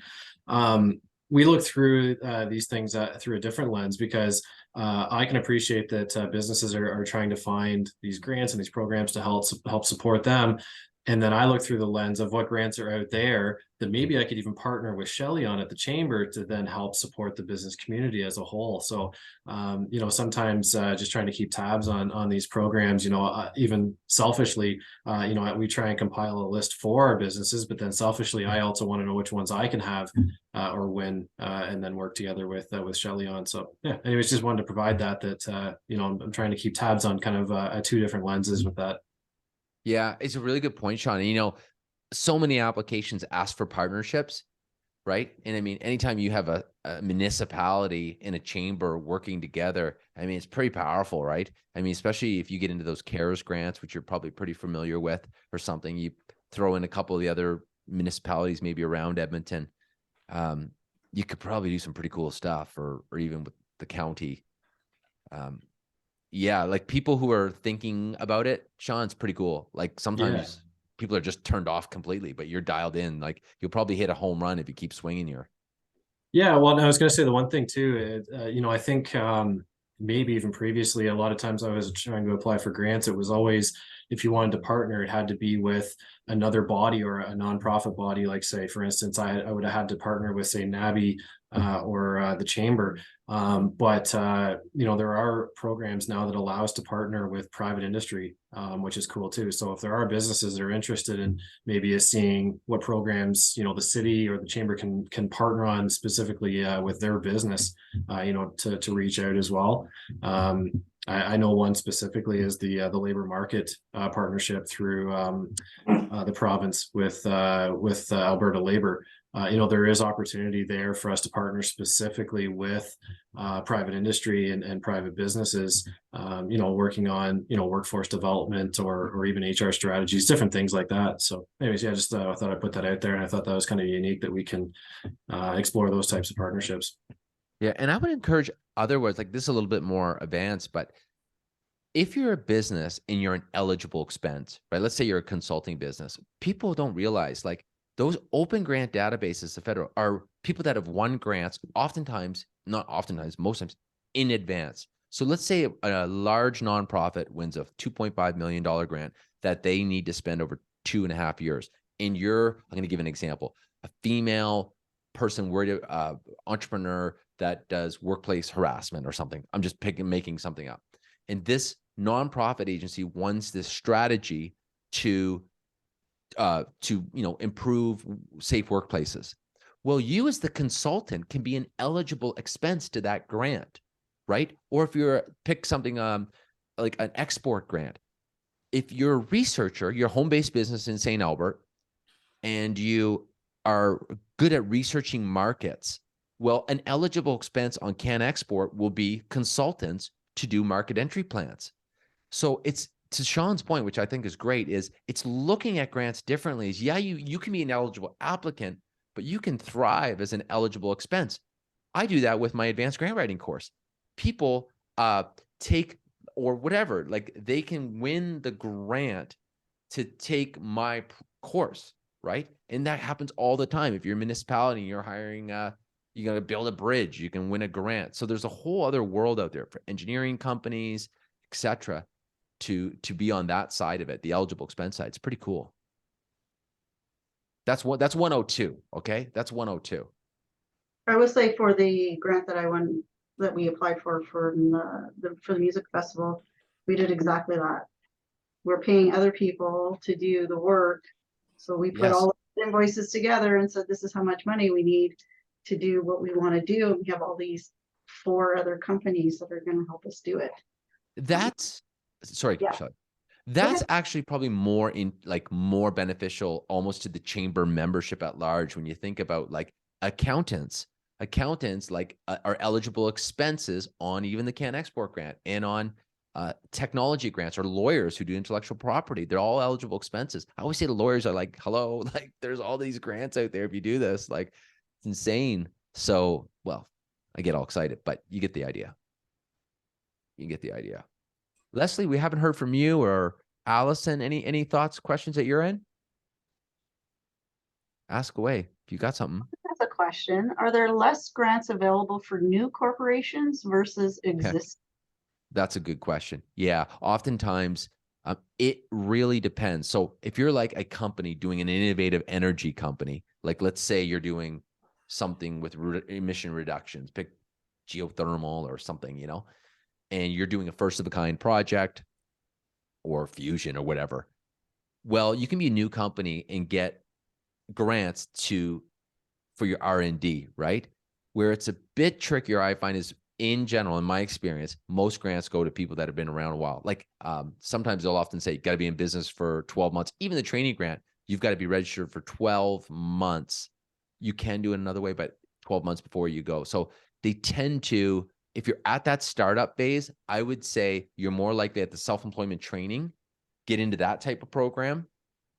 We look through these things through a different lens, because I can appreciate that businesses are trying to find these grants and these programs to help support them. And then I look through the lens of what grants are out there that maybe I could even partner with Shelly on at the chamber to then help support the business community as a whole. So, sometimes just trying to keep tabs on these programs, even selfishly, we try and compile a list for our businesses, but then selfishly, I also want to know which ones I can have or win, and then work together with Shelly on. So yeah, anyways, just wanted to provide that I'm trying to keep tabs on kind of two different lenses with that. Yeah, it's a really good point, Sean. And, so many applications ask for partnerships, right? And I mean, anytime you have a municipality and a chamber working together, I mean, it's pretty powerful, right? I mean, especially if you get into those CARES grants, which you're probably pretty familiar with, or something, you throw in a couple of the other municipalities, maybe around Edmonton, you could probably do some pretty cool stuff, or even with the county. Yeah, like people who are thinking about it, Sean's pretty cool. Like sometimes people are just turned off completely, but you're dialed in. Like you'll probably hit a home run if you keep swinging here. Yeah, well, I was going to say the one thing too, I think maybe even previously, a lot of times I was trying to apply for grants. It was always, if you wanted to partner, it had to be with another body or a nonprofit body. Like, say, for instance, I would have had to partner with, say, NABI or the chamber. But there are programs now that allow us to partner with private industry, which is cool too. So if there are businesses that are interested in maybe seeing what programs, the city or the chamber can partner on specifically with their business, to reach out as well. I know one specifically is the labor market partnership through the province with Alberta Labor. There is opportunity there for us to partner specifically with private industry and private businesses, working on, workforce development or even HR strategies, different things like that. So anyways, yeah, just I thought I'd put that out there, and I thought that was kind of unique that we can explore those types of partnerships. Yeah, and I would encourage otherwise, like this is a little bit more advanced, but if you're a business and you're an eligible expense, right? Let's say you're a consulting business. People don't realize, like, those open grant databases, the federal, are people that have won grants, oftentimes, not oftentimes, most times in advance. So let's say a large nonprofit wins a $2.5 million grant that they need to spend over 2.5 years. And I'm going to give an example, a female person, entrepreneur that does workplace harassment or something. I'm just making something up. And this nonprofit agency wants this strategy to improve safe workplaces. Well, you as the consultant can be an eligible expense to that grant, right? Or if you're pick something like an export grant. If you're a researcher, you're a home-based business in St. Albert, and you are good at researching markets, well, an eligible expense on Can Export will be consultants to do market entry plans. So it's, to Sean's point, which I think is great, is it's looking at grants differently. Is yeah, you can be an eligible applicant, but you can thrive as an eligible expense. I do that with my advanced grant writing course. People take, or whatever, like they can win the grant to take my course, right? And that happens all the time. If you're a municipality, you're hiring, you got to build a bridge, you can win a grant. So there's a whole other world out there for engineering companies, etc., to be on that side of it, the eligible expense side. It's pretty cool. That's 102. Okay, that's 102. I would say for the grant that I won, that we applied for the music festival, we did exactly that. We're paying other people to do the work. So we put Yes. all the invoices together and said, this is how much money we need to do what we want to do. We have all these 4 other companies that are going to help us do it. That's sorry, Yeah. Shelley. That's ahead. actually probably more beneficial almost to the chamber membership at large when you think about like accountants like are eligible expenses on even the Can Export grant and on technology grants, or lawyers who do intellectual property. They're all eligible expenses. I always say to lawyers are like, hello, like there's all these grants out there if you do this, like it's insane. So, well, I get all excited, but you get the idea. You get the idea. Leslie, we haven't heard from you, or Allison. Any thoughts, questions at your end? Ask away if you got something. That's a question. Are there less grants available for new corporations versus existing? That's a good question. Yeah, oftentimes it really depends. So if you're like a company doing an innovative energy company, like let's say you're doing something with emission reductions, pick geothermal or something, and you're doing a first of a kind project or fusion or whatever. Well, you can be a new company and get grants for your R&D, right? Where it's a bit trickier, I find, is in general, in my experience, most grants go to people that have been around a while. Like sometimes they'll often say, you got to be in business for 12 months. Even the training grant, you've got to be registered for 12 months. You can do it another way, but 12 months before you go. So they tend to, if you're at that startup phase, I would say you're more likely at the self-employment training, get into that type of program,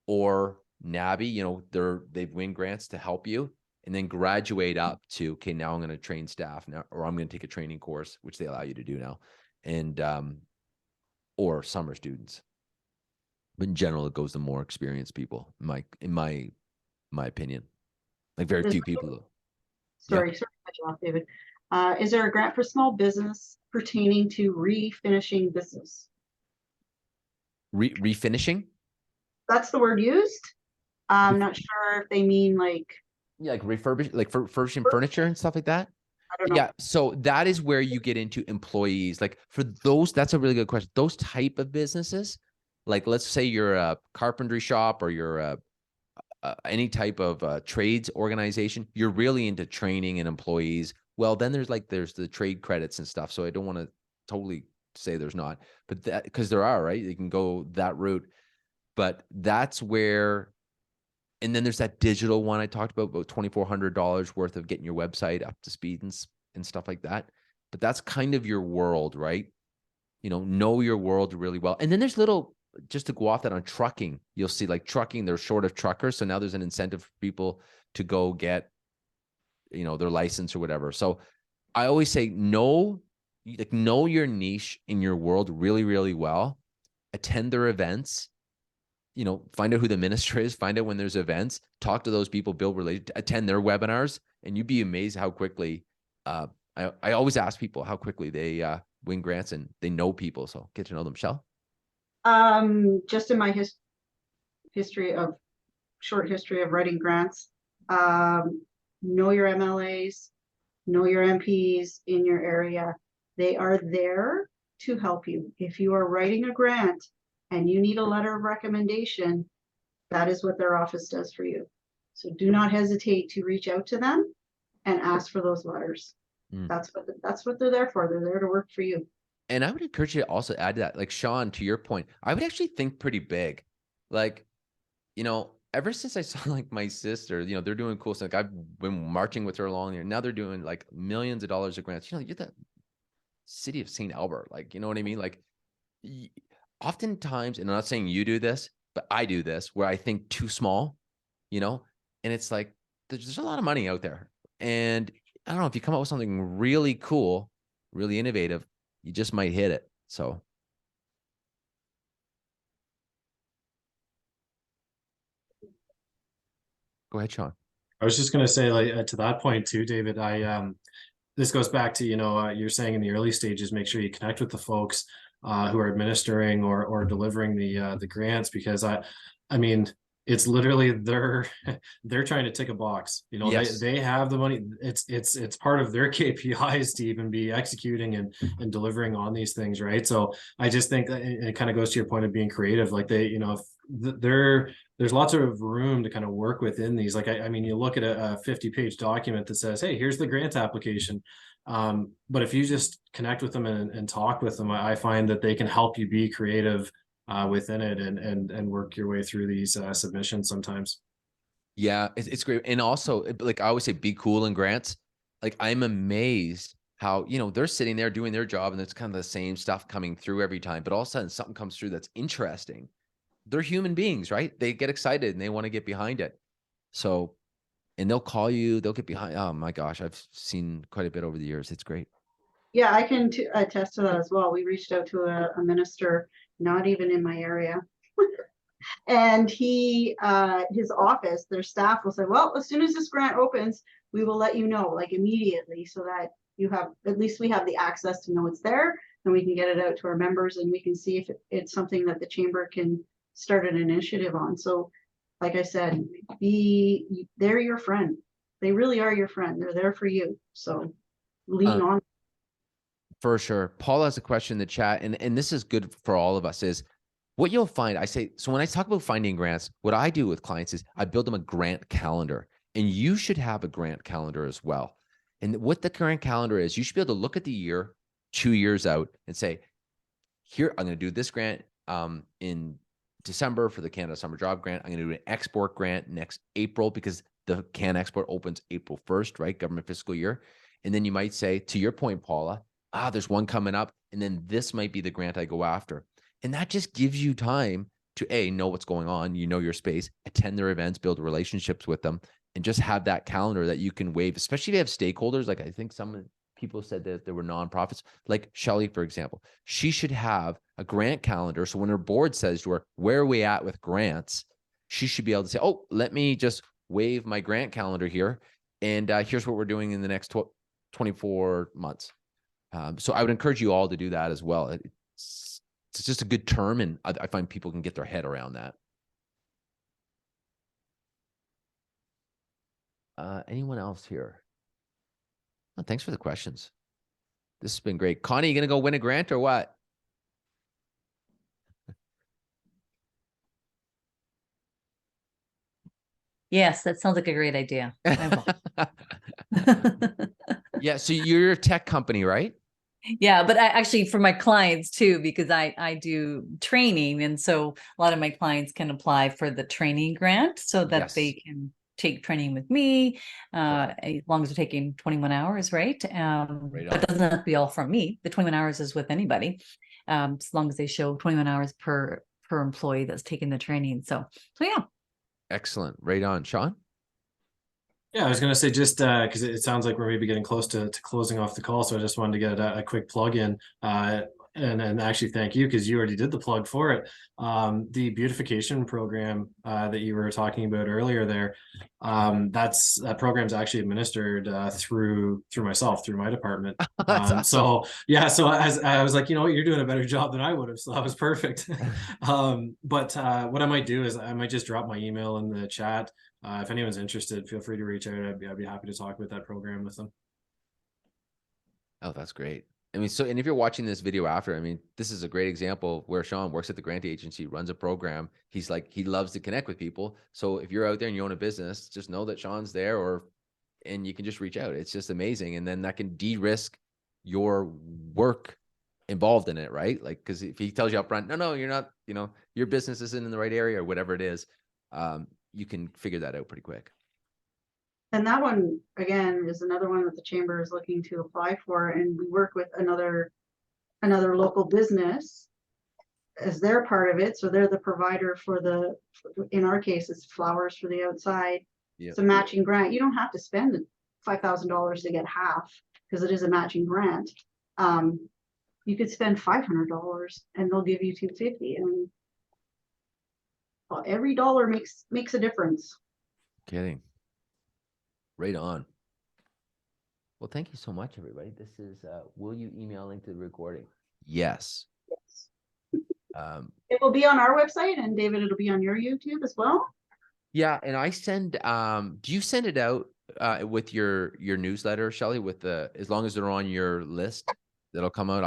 or NABI, they've win grants to help you, and then graduate up to, okay, now I'm going to train staff now, or I'm going to take a training course, which they allow you to do now, and or summer students. But in general, it goes to more experienced people, in my opinion. Like very few people. Sorry to cut you off, David. Is there a grant for small business pertaining to refinishing business? Refinishing? That's the word used. I'm not sure if they mean like. Yeah, like refurbishing furniture and stuff like that. I don't know. Yeah, so that is where you get into employees. Like for those, that's a really good question. Those type of businesses, like let's say you're a carpentry shop, or you're any type of trades organization, you're really into training and employees. Well, then there's the trade credits and stuff. So I don't want to totally say there's not, but that, because there are, right? You can go that route, but that's where. And then there's that digital one I talked about $2,400 worth of getting your website up to speed and stuff like that. But that's kind of your world, right? Know your world really well. And then there's just to go off that on trucking, you'll see like trucking, they're short of truckers. So now there's an incentive for people to go get, their license or whatever. So I always say, know your niche in your world really, really well. Attend their events. Find out who the minister is, find out when there's events, talk to those people, build related, attend their webinars, and you'd be amazed how quickly, I always ask people how quickly they win grants and they know people. So get to know them. Shell? Just in my short history of writing grants, know your MLAs, know your MPs in your area. They are there to help you. If you are writing a grant and you need a letter of recommendation, that is what their office does for you. So do not hesitate to reach out to them and ask for those letters. Mm. That's what they're there for. They're there to work for you. And I would encourage you to also add to that, like Sean, to your point, I would actually think pretty big. Like, you know, ever since I saw like my sister, you know, they're doing cool stuff. Like, I've been marching with her along there. Now they're doing like millions of dollars of grants. You know, you're the city of St. Albert. Like, you know what I mean? Like, oftentimes, and I'm not saying you do this, but I do this where I think too small, you know, and it's like, there's a lot of money out there. And I don't know, if you come up with something really cool, really innovative, you just might hit it. So. Go ahead, Sean. I was just going to say, like, to that point too, David, this goes back to, you're saying in the early stages, make sure you connect with the folks who are administering or delivering the grants, because I mean, it's literally they're trying to tick a box. You know, Yes. they have the money. It's part of their KPIs to even be executing and delivering on these things, right? So I just think that it kind of goes to your point of being creative. Like there's lots of room to kind of work within these. Like, I mean, you look at a 50-page document that says, hey, here's the grant application. But if you just connect with them and talk with them, I find that they can help you be creative within it and work your way through these submissions sometimes. Yeah, it's great. And also, like I always say, be cool in grants. Like, I'm amazed how, you know, they're sitting there doing their job and it's kind of the same stuff coming through every time. But all of a sudden something comes through that's interesting. They're human beings, right? They get excited and they want to get behind it. So, and they'll call you, they'll get behind. Oh my gosh, I've seen quite a bit over the years. It's great. Yeah, I can attest to that as well. We reached out to a minister, not even in my area. And his office, their staff will say, well, as soon as this grant opens, we will let you know, like, immediately, so that at least we have the access to know it's there, and we can get it out to our members, and we can see if it's something that the chamber can start an initiative on. So like I said, they're your friend. They really are your friend. They're there for you. So lean on. For sure. Paul has a question in the chat, and this is good for all of us, is what you'll find. So when I talk about finding grants, what I do with clients is I build them a grant calendar, and you should have a grant calendar as well. And what the grant calendar is, you should be able to look at the year, 2 years out, and say, here, I'm going to do this grant in December for the Canada Summer Job Grant. I'm going to do an export grant next April because the Can Export opens April 1st, right? Government fiscal year. And then you might say, to your point, Paula, there's one coming up, and then this might be the grant I go after. And that just gives you time to know what's going on, you know your space, attend their events, build relationships with them, and just have that calendar that you can wave, especially if you have stakeholders. Like, I think some people said that there were nonprofits, like Shelly, for example. She should have a grant calendar. So when her board says to her, where are we at with grants? She should be able to say, oh, let me just wave my grant calendar here. And here's what we're doing in the next 24 months. So I would encourage you all to do that as well. It's just a good term, and I find people can get their head around that. Anyone else here? Oh, thanks for the questions. This has been great. Connie, you going to go win a grant or what? Yes, that sounds like a great idea. Yeah, so you're a tech company, right? Yeah, but actually for my clients too, because I do training. And so a lot of my clients can apply for the training grant so that Yes. they can take training with me, as long as they're taking 21 hours, right? Right But on. it doesn't have to be all from me. The 21 hours is with anybody, as long as they show 21 hours per employee that's taking the training. So yeah. Excellent. Right on. Sean? Yeah, I was going to say, just because it sounds like we're maybe getting close to closing off the call. So I just wanted to get a quick plug in and actually thank you, because you already did the plug for it. The beautification program that you were talking about earlier there, that program's actually administered through myself, through my department. That's awesome. So yeah, so as I was like, you know what, you're doing a better job than I would have. So that was perfect. But what I might do is I might just drop my email in the chat. If anyone's interested, feel free to reach out. I'd be happy to talk about that program with them. Oh, that's great. I mean, so, and if you're watching this video after, I mean, this is a great example of where Sean works at the grant agency, runs a program. He's like, he loves to connect with people. So if you're out there and you own a business, just know that Sean's there, and you can just reach out. It's just amazing. And then that can de-risk your work involved in it, right? Like, cause if he tells you up front, no, you're not, your business isn't in the right area or whatever it is, you can figure that out pretty quick. And that one, again, is another one that the chamber is looking to apply for, and we work with another local business as their part of it. So they're the provider for in our case, it's flowers for the outside. Yep. It's a matching grant. You don't have to spend $5,000 to get half, because it is a matching grant. You could spend $500 and they'll give you $250, and well, every dollar makes a difference. Kidding. Right on. Well, thank you so much, everybody. This is, will you email link to the recording? Yes. Yes. It will be on our website, and David, it'll be on your YouTube as well. Yeah. And I send, do you send it out with your newsletter, Shelley, as long as they're on your list, that'll come out?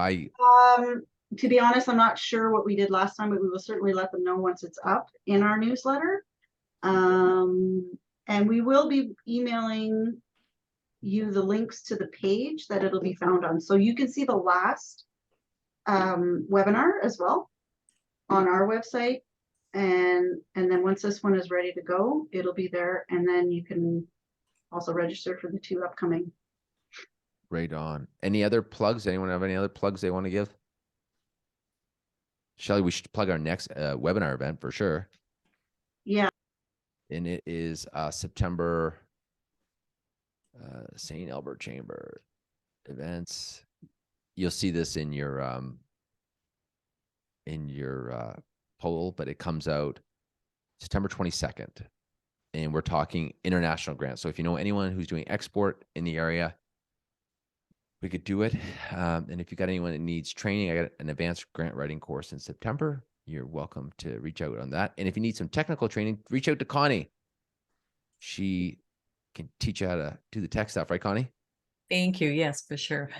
To be honest, I'm not sure what we did last time, but we will certainly let them know once it's up in our newsletter. And we will be emailing you the links to the page that it'll be found on. So you can see the last webinar as well on our website. And then once this one is ready to go, it'll be there. And then you can also register for the 2 upcoming. Right on. Any other plugs? Anyone have any other plugs they want to give? Shelley, we should plug our next webinar event for sure. Yeah. And it is September, St. Albert Chamber events. You'll see this in your poll, but it comes out September 22nd, and we're talking international grants. So if you know anyone who's doing export in the area, we could do it. And if you got anyone that needs training, I got an advanced grant writing course in September. You're welcome to reach out on that. And if you need some technical training, reach out to Connie. She can teach you how to do the tech stuff, right, Connie? Thank you. Yes, for sure.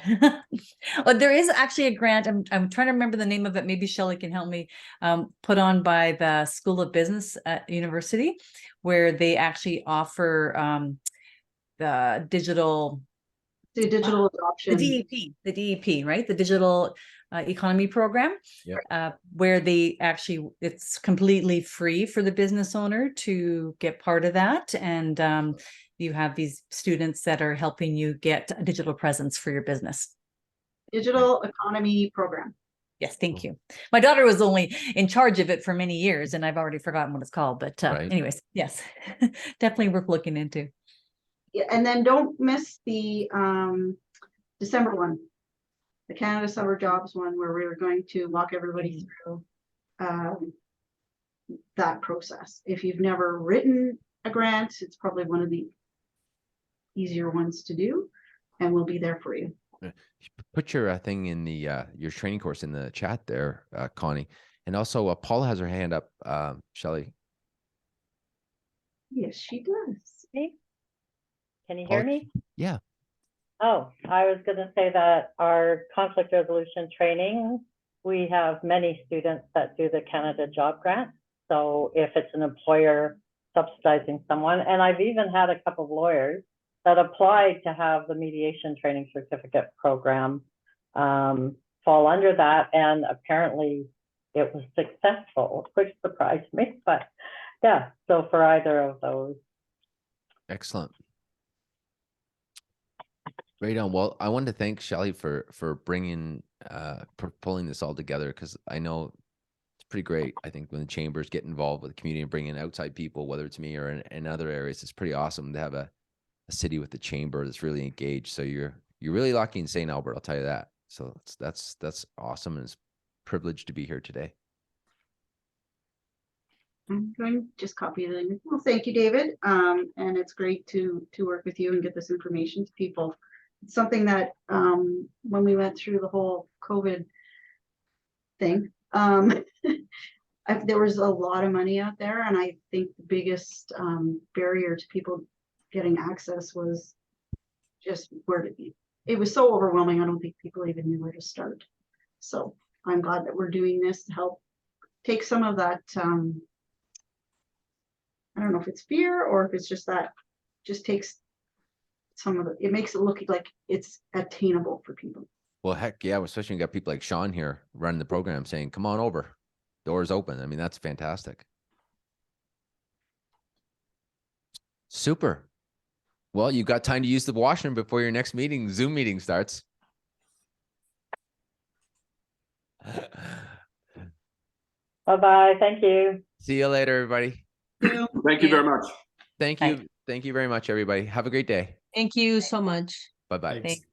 Well, there is actually a grant. I'm trying to remember the name of it. Maybe Shelley can help me. Put on by the School of Business at University, where they actually offer the digital adoption. the DEP, right? The digital economy program. Yep. Where it's completely free for the business owner to get part of that. And you have these students that are helping you get a digital presence for your business. Digital economy program. Yes, thank you. My daughter was only in charge of it for many years, and I've already forgotten what it's called. But Right. Anyways, yes, definitely worth looking into. Yeah, and then don't miss the December one, the Canada Summer Jobs one, where we were going to walk everybody through that process. If you've never written a grant, it's probably one of the easier ones to do, and we'll be there for you. Put your thing in the your training course in the chat there, Connie. And also Paula has her hand up, Shelley. Yes, she does. Me? Can you hear me? Yeah. Oh, I was going to say that our conflict resolution training, we have many students that do the Canada Job Grant. So if it's an employer subsidizing someone, and I've even had a couple of lawyers that applied to have the mediation training certificate program fall under that, and apparently it was successful, which surprised me. But yeah, so for either of those. Excellent. Right on. Well, I wanted to thank Shelley for bringing pulling this all together, because I know it's pretty great. I think when the chambers get involved with the community and bring in outside people, whether it's me or in other areas, it's pretty awesome to have a city with the chamber that's really engaged. So you're really lucky in St. Albert, I'll tell you that. So that's awesome, and it's a privilege to be here today. I'm going to just copy the link. Well, thank you, David. And it's great to work with you and get this information to people. It's something that when we went through the whole COVID thing, there was a lot of money out there, and I think the biggest barrier to people getting access was just where to it was so overwhelming. I don't think people even knew where to start. So I'm glad that we're doing this to help take some of that, I don't know if it's fear or if it's just that, just takes some of it makes it look like it's attainable for people. Well, heck yeah, especially when you got people like Sean here running the program saying, come on over, doors open. I mean, that's fantastic. Super. Well, you've got time to use the washroom before your next meeting, Zoom meeting starts. Bye-bye. Thank you. See you later, everybody. Thank you very much. Thank you. Thank you very much, everybody. Have a great day. Thank you so much. Bye-bye. Thanks.